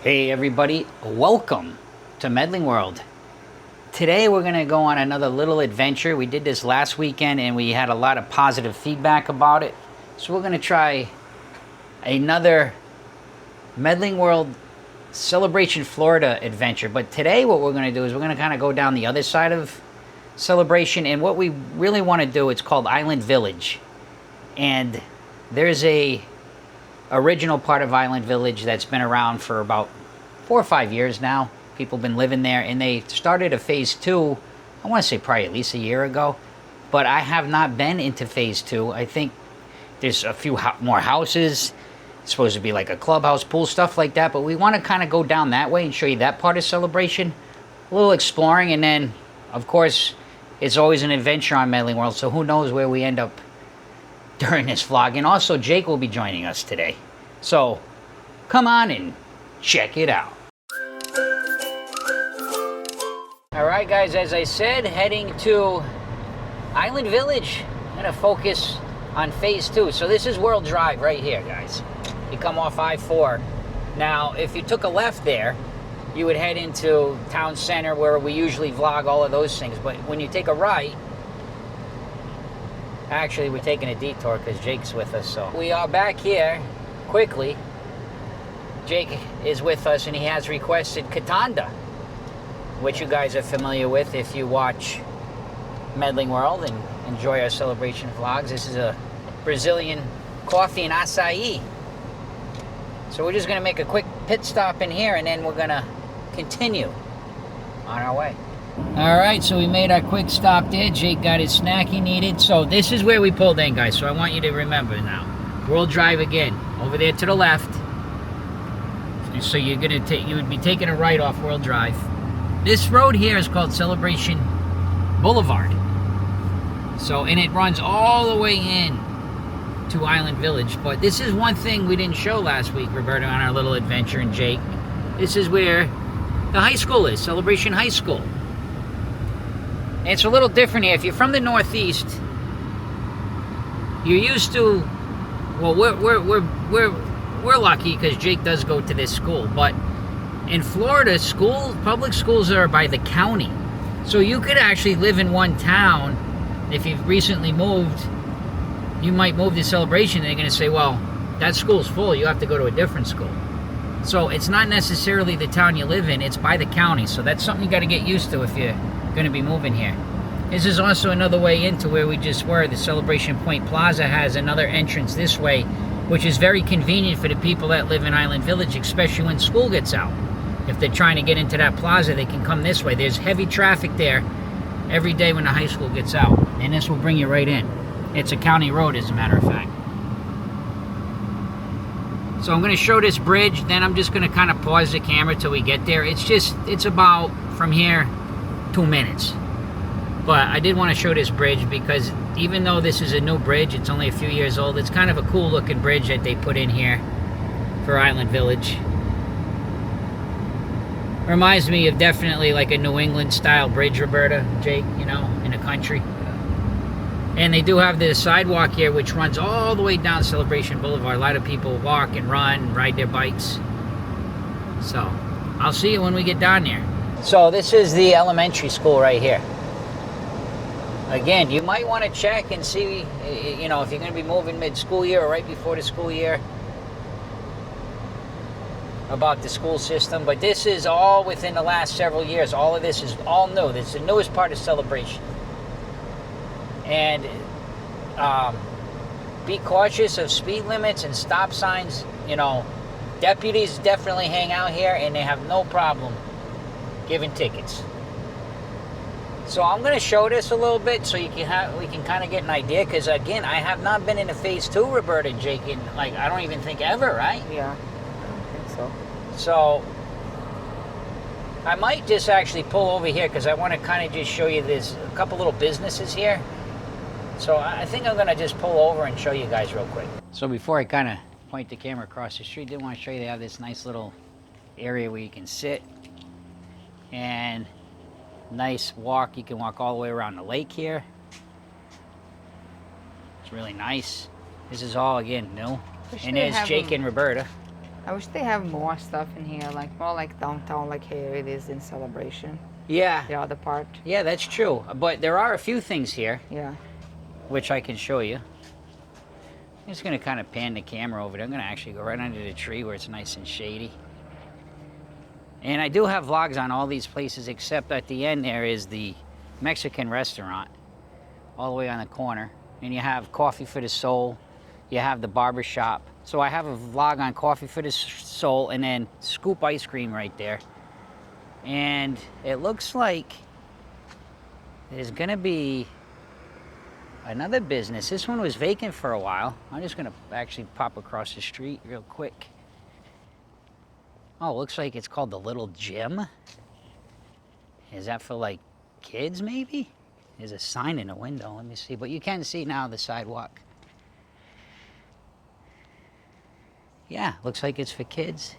Hey everybody, welcome to Medling World. Today we're going to go on another little adventure. We did this last weekend and we had a lot of positive feedback about it. So we're going to try another Medling World Celebration Florida adventure. But today what we're going to do is we're going to kind of go down the other side of Celebration, and what we really want to do, it's called Island Village. And there's a original part of Island Village that's been around for about 4 or 5 years now. People have been living there, and they started a phase 2, I want to say probably at least a year ago, but I have not been into phase 2. I think there's a few more houses. It's supposed to be like a clubhouse, pool, stuff like that, but we want to kind of go down that way and show you that part of Celebration, a little exploring, and then of course it's always an adventure on Medling World, so who knows where we end up during this vlog. And also Jake will be joining us today, so come on and check it out. All right guys, as I said, heading to Island Village. I'm gonna focus on phase 2. So this is World Drive right here, guys. You come off I-4. Now if you took a left there, you would head into town center where we usually vlog all of those things. But when you take a right, actually we're taking a detour because Jake's with us. So we are back here quickly. Jake is with us and he has requested Kitanda, which you guys are familiar with if you watch Medling World and enjoy our celebration vlogs. This is a Brazilian coffee and acai. So we're just gonna make a quick pit stop in here and then we're gonna continue on our way. All right, so we made our quick stop there. Jake got his snack he needed. So this is where we pulled in, guys. So I want you to remember now. World Drive again, over there to the left. So you're gonna take, you would be taking a right off World Drive. This road here is called Celebration Boulevard. So, and it runs all the way in to Island Village. But this is one thing we didn't show last week, Roberta, on our little adventure, and Jake. This is where the high school is, Celebration High School. And it's a little different here. If you're from the Northeast, you're used to, well, we're lucky because Jake does go to this school, but in Florida, public schools are by the county. So you could actually live in one town. If you've recently moved, you might move to Celebration, and they're going to say, well, that school's full, you have to go to a different school. So it's not necessarily the town you live in, it's by the county. So that's something you got to get used to if you're going to be moving here. This is also another way into where we just were. The Celebration Point Plaza has another entrance this way, which is very convenient for the people that live in Island Village, especially when school gets out. If they're trying to get into that plaza, they can come this way. There's heavy traffic there every day when the high school gets out, and this will bring you right in. It's a county road, as a matter of fact. So I'm going to show this bridge, then I'm just going to kind of pause the camera till we get there. It's about, from here, 2 minutes. But I did want to show this bridge because even though this is a new bridge, it's only a few years old, it's kind of a cool looking bridge that they put in here for Island Village. Reminds me of definitely like a New England style bridge, Roberta, Jake, you know, in the country. And they do have the sidewalk here which runs all the way down Celebration Boulevard. A lot of people walk and run and ride their bikes. So I'll see you when we get down there. So this is the elementary school right here. Again, you might want to check and see, you know, if you're going to be moving mid-school year or right before the school year, about the school system. But this is all within the last several years. All of this is all new. This is the newest part of Celebration. And be cautious of speed limits and stop signs. You know, deputies definitely hang out here and they have no problem giving tickets. So I'm going to show this a little bit so we can kind of get an idea, because again, I have not been in a phase 2, Roberta, Jake, in like, I don't even think ever, right? Yeah, I don't think so. So I might just actually pull over here because I want to kind of just show you this, a couple little businesses here. So I think I'm going to just pull over and show you guys real quick. So before I kind of point the camera across the street, I did want to show you they have this nice little area where you can sit and nice walk. You can walk all the way around the lake here. It's really nice. This is all, again, new. And there's Jake and Roberta. I wish they have more stuff in here, like more like downtown, like here it is in Celebration. Yeah. The other part. Yeah, that's true. But there are a few things here, Yeah. which I can show you. I'm just going to kind of pan the camera over there. I'm going to actually go right under the tree where it's nice and shady. And I do have vlogs on all these places, except at the end there is the Mexican restaurant all the way on the corner. And you have Coffee for the Soul. You have the barber shop. So I have a vlog on Coffee for the Soul and then Scoop Ice Cream right there. And it looks like there's going to be another business. This one was vacant for a while. I'm just going to actually pop across the street real quick. Oh, looks like it's called the Little Gym. Is that for like kids maybe? There's a sign in the window, let me see. But you can see now the sidewalk. Yeah, looks like it's for kids.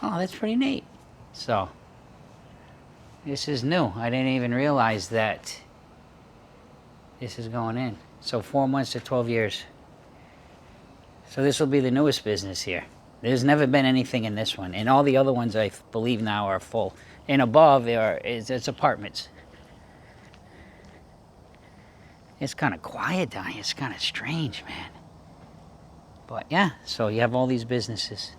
Oh, that's pretty neat. So, this is new. I didn't even realize that this is going in. So 4 months to 12 years. So this will be the newest business here. There's never been anything in this one. And all the other ones I believe now are full. And above it's apartments. It's kind of quiet down here. It's kind of strange, man. But yeah, so you have all these businesses.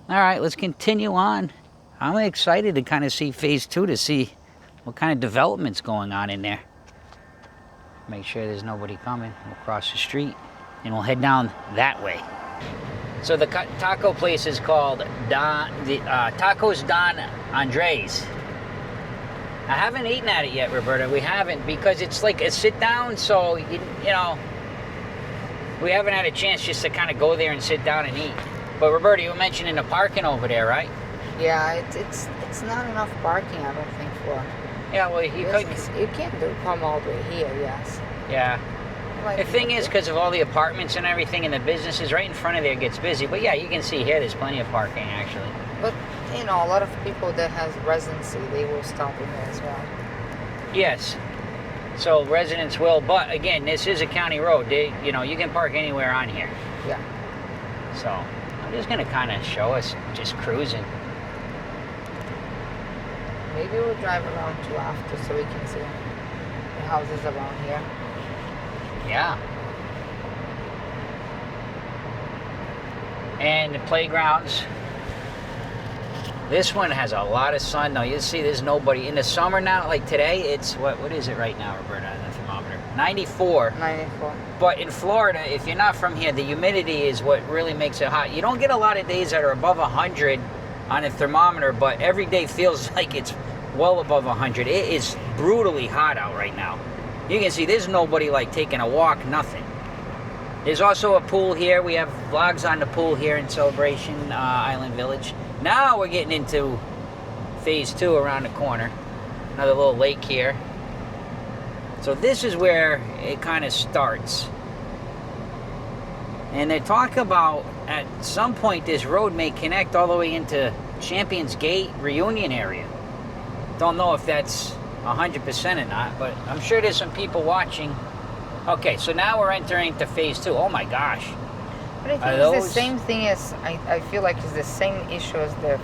All right, let's continue on. I'm excited to kind of see phase 2 to see what kind of development's going on in there. Make sure there's nobody coming. We'll cross the street and we'll head down that way. So the taco place is called Tacos Don Andres. I haven't eaten at it yet, Roberta. We haven't, because it's like a sit down, so you know, we haven't had a chance just to kind of go there and sit down and eat. But Roberta, you were mentioning the parking over there, right? Yeah, it's not enough parking, I don't think, for. Yeah, well, you can't come all the way here, yes. Yeah. Like, The thing is, because of all the apartments and everything and the businesses right in front of there gets busy. But yeah, you can see here there's plenty of parking actually. But you know, a lot of people that has residency, they will stop in there as well. Yes. So residents will, but again, this is a county road. You can park anywhere on here. Yeah. So I'm just gonna kind of show us just cruising. Maybe we'll drive around too after so we can see the houses around here. Yeah. And the playgrounds. This one has a lot of sun. Now you see there's nobody. In the summer now, like today, it's, what is it right now, Roberta, on the thermometer? 94. 94. But in Florida, if you're not from here, the humidity is what really makes it hot. You don't get a lot of days that are above 100 on a thermometer, but every day feels like it's well above 100. It is brutally hot out right now. You can see there's nobody like taking a walk, nothing. There's also a pool here. We have vlogs on the pool here in Celebration Island Village. Now we're getting into phase 2 around the corner. Another little lake here. So this is where it kind of starts. And they talk about at some point this road may connect all the way into Champions Gate Reunion area. Don't know if that's 100% or not, but I'm sure there's some people watching. Okay, so now we're entering to phase 2. Oh my gosh. But I think it's the same thing as, I feel like it's the same issue as the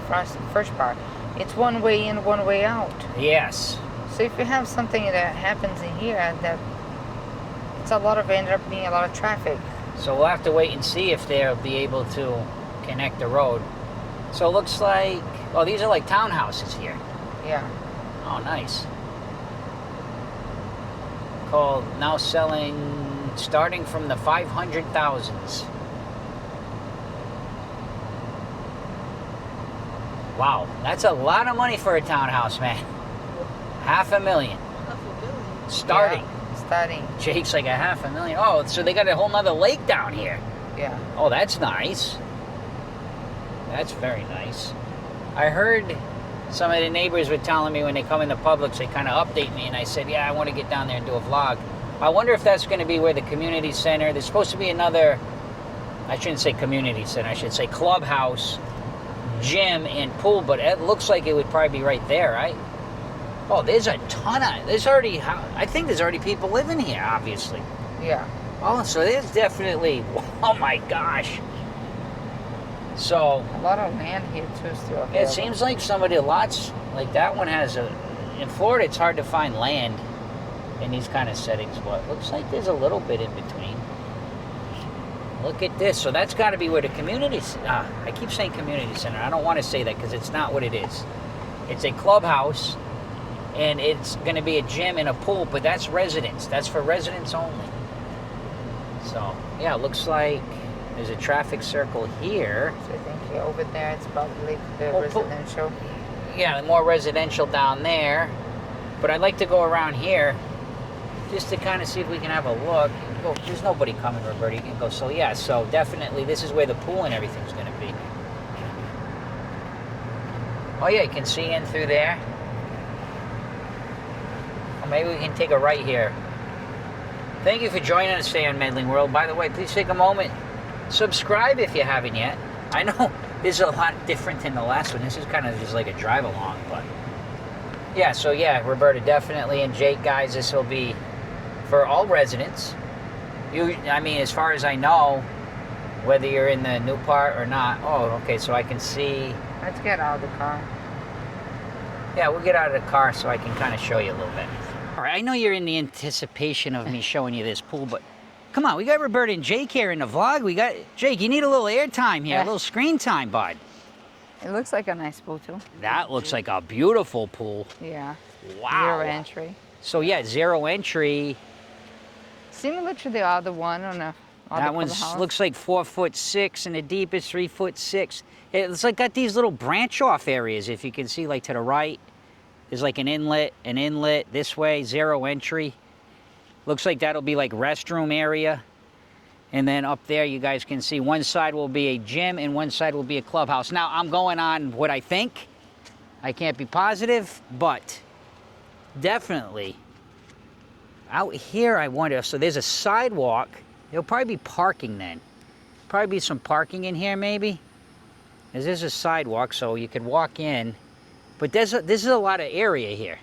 first part. It's one way in, one way out. Yes. So if you have something that happens in here, that end up being a lot of traffic. So we'll have to wait and see if they'll be able to connect the road. So it looks like, oh, these are like townhouses here. Yeah. Oh, nice. Called now selling starting from the 500,000s. Wow, that's a lot of money for a townhouse, man. $500,000. Starting. Yeah, starting. Jake's like $500,000. Oh, so they got a whole nother lake down here. Yeah. Oh, that's nice. That's very nice. I heard some of the neighbors were telling me when they come in the Publix, they kind of update me, and I said, yeah, I want to get down there and do a vlog. I wonder if that's going to be where the community center, there's supposed to be another, I shouldn't say community center, I should say clubhouse, gym, and pool, but it looks like it would probably be right there, right? Oh, there's a ton of, I think there's already people living here, obviously. Yeah. Oh, so there's definitely, oh my gosh. So a lot of land here too still. it seems like some of the lots, like that one has a, in Florida it's hard to find land in these kind of settings, but looks like there's a little bit in between. Look at this. So that's got to be where the community, I keep saying community center. I don't want to say that because it's not what it is. It's a clubhouse, and it's going to be a gym and a pool, but that's residents. That's for residents only. So, yeah, it looks like there's a traffic circle here. So I think over there it's probably the residential. Yeah, more residential down there. But I'd like to go around here just to kind of see if we can have a look. Oh, there's nobody coming, Roberta. You can go. So, yeah, so definitely this is where the pool and everything's going to be. Oh, yeah, you can see in through there. Or maybe we can take a right here. Thank you for joining us today on Medling World. By the way, please take a moment. Subscribe if you haven't yet. I know this is a lot different than the last one. This is kind of just like a drive along, but yeah, so yeah, Roberta, definitely, and Jake, guys, this will be for all residents. I mean, as far as I know, whether you're in the new part or not. Oh, okay, so I can see. Let's get out of the car. Yeah, we'll get out of the car so I can kind of show you a little bit. All right, I know you're in the anticipation of me showing you this pool, but come on, we got Roberta and Jake here in the vlog. We got, Jake, you need a little air time here, a little screen time, bud. It looks like a nice pool, too. That looks like a beautiful pool. Yeah. Wow. 0 entry. So, yeah, 0 entry. Similar to the other one on a that one looks like 4'6", and the deepest 3'6". It's like got these little branch off areas, if you can see, like to the right. There's like an inlet this way, 0 entry. Looks like that'll be like restroom area. And then up there, you guys can see one side will be a gym and one side will be a clubhouse. Now, I'm going on what I think. I can't be positive, but definitely out here, I wonder. So there's a sidewalk. There'll probably be parking then. Probably be some parking in here, maybe. This is a sidewalk, so you could walk in. But this is a lot of area here.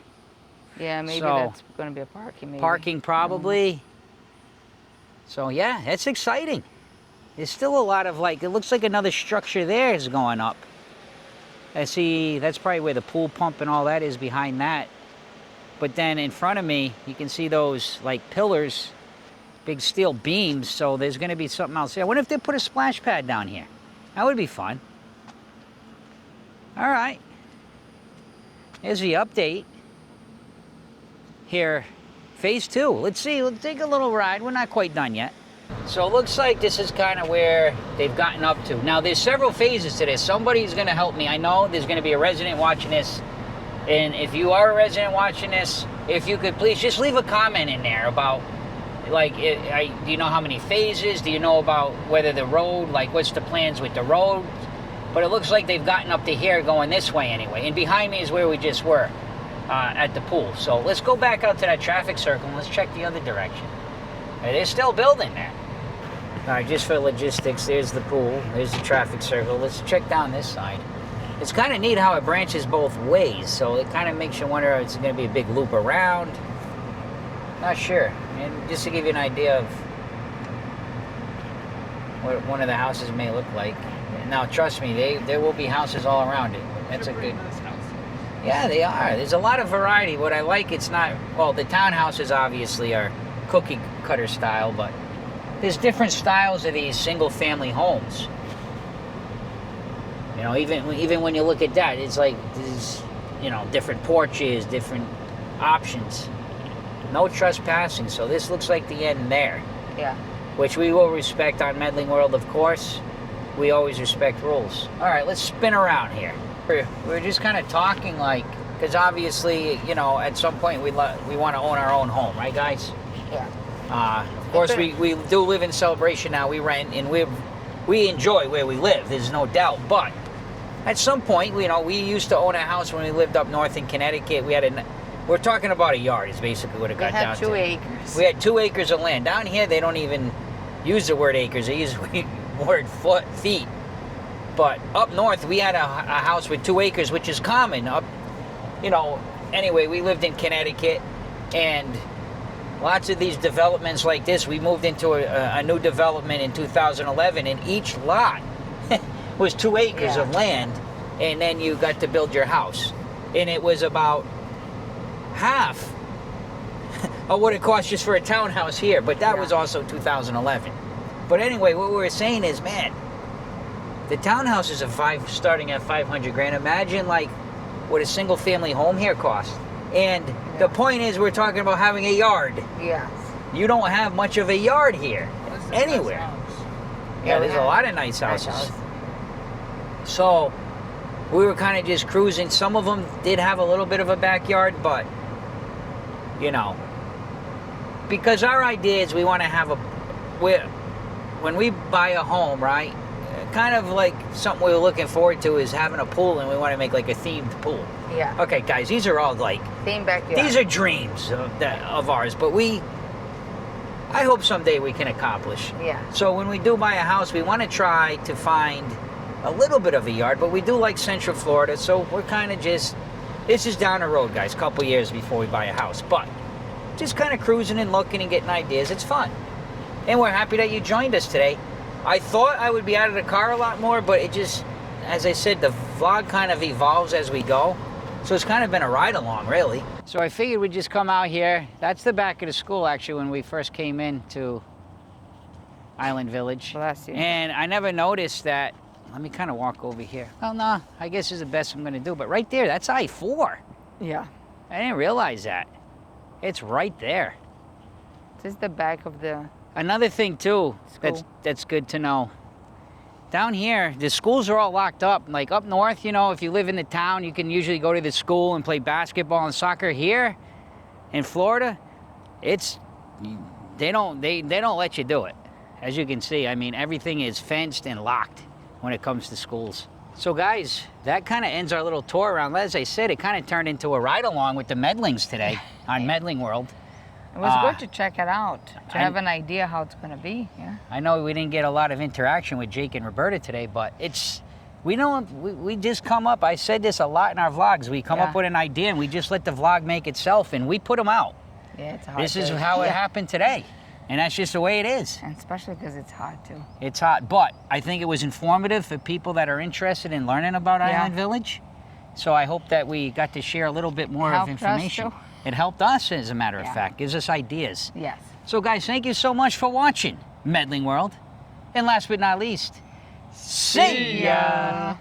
Yeah, maybe that's going to be a parking. Maybe. Parking, probably. So, yeah, that's exciting. There's still a lot of, like, it looks like another structure there is going up. I see, that's probably where the pool pump and all that is behind that. But then in front of me, you can see those, like, pillars, big steel beams, so there's going to be something else there. I wonder if they put a splash pad down here. That would be fun. All right. Here's the update. Here, phase 2. Let's see, let's take a little ride. We're not quite done yet. So it looks like this is kind of where they've gotten up to. Now, there's several phases to this. Somebody's going to help me. I know there's going to be a resident watching this. And if you are a resident watching this, if you could please just leave a comment in there about, like, do you know how many phases? Do you know about whether the road, like, what's the plans with the road? But it looks like they've gotten up to here going this way anyway. And behind me is where we just were. At the pool. So let's go back out to that traffic circle and let's check the other direction. They're still building there. All right, just for logistics, there's the pool, there's the traffic circle. Let's check down this side. It's kind of neat how it branches both ways, so it kind of makes you wonder if it's going to be a big loop around. Not sure. And just to give you an idea of what one of the houses may look like. Now, trust me, there will be houses all around it. That's a good... Yeah, they are. There's a lot of variety. What I like, it's not... Well, the townhouses obviously are cookie cutter style, but there's different styles of these single-family homes. You know, even when you look at that, it's like there's, you know, different porches, different options. No trespassing, so this looks like the end there. Yeah. Which we will respect on Medling World, of course. We always respect rules. All right, let's spin around here. We're just kind of talking, like, because obviously, you know, at some point we want to own our own home, right, guys? Yeah. Of course, we do live in Celebration now. We rent, and we enjoy where we live. There's no doubt. But at some point, you know, we used to own a house when we lived up north in Connecticut. We're talking about a yard is basically what it got down to. We had 2 acres. We had 2 acres of land. Down here, they don't even use the word acres. They use the word feet. But up north, we had a house with 2 acres, which is common. Up, you know, anyway, we lived in Connecticut, and lots of these developments like this, we moved into a new development in 2011, and each lot was 2 acres of land, and then you got to build your house. And it was about half of what it costs just for a townhouse here, but that was also 2011. But anyway, what we were saying is, man, the townhouses are starting at 500 grand. Imagine like what a single family home here costs. And the point is, we're talking about having a yard. Yes. You don't have much of a yard here anywhere. Yeah, there's a lot of nice houses. So we were kind of just cruising. Some of them did have a little bit of a backyard, but you know, because our idea is we want to have when we buy a home, right? Kind of like something we were looking forward to is having a pool, and we want to make like a themed pool. Yeah. Okay, guys, these are all like themed backyard. These are dreams of ours, but I hope someday we can accomplish. Yeah. So when we do buy a house, we want to try to find a little bit of a yard, but we do like Central Florida, so we're kind of this is down the road, guys, a couple years before we buy a house, but just kind of cruising and looking and getting ideas. It's fun. And we're happy that you joined us today. I thought I would be out of the car a lot more, but it just, as I said, the vlog kind of evolves as we go. So it's kind of been a ride along, really. So I figured we'd just come out here. That's the back of the school, actually, when we first came into Island Village. Bless you. And I never noticed that. Let me kind of walk over here. Well, no, I guess is the best I'm going to do. But right there, that's I-4. Yeah. I didn't realize that. It's right there. This is the back of the... Another thing, too, that's good to know. Down here, the schools are all locked up. Like up north, you know, if you live in the town, you can usually go to the school and play basketball and soccer. Here in Florida, they don't let you do it. As you can see, I mean, everything is fenced and locked when it comes to schools. So guys, that kind of ends our little tour around. As I said, it kind of turned into a ride along with the Medlings today on Medling World. It was good to check it out, to have an idea how it's going to be. Yeah. I know we didn't get a lot of interaction with Jake and Roberta today, but we just come up. I said this a lot in our vlogs. We come up with an idea and we just let the vlog make itself, and we put them out. Yeah, it's hot. This is how it happened today, and that's just the way it is. And especially because it's hot too. It's hot, but I think it was informative for people that are interested in learning about Island Village. So I hope that we got to share a little bit more of information. It helped us, as a matter of fact, gives us ideas. Yes. So guys, thank you so much for watching Medling World. And last but not least, see ya!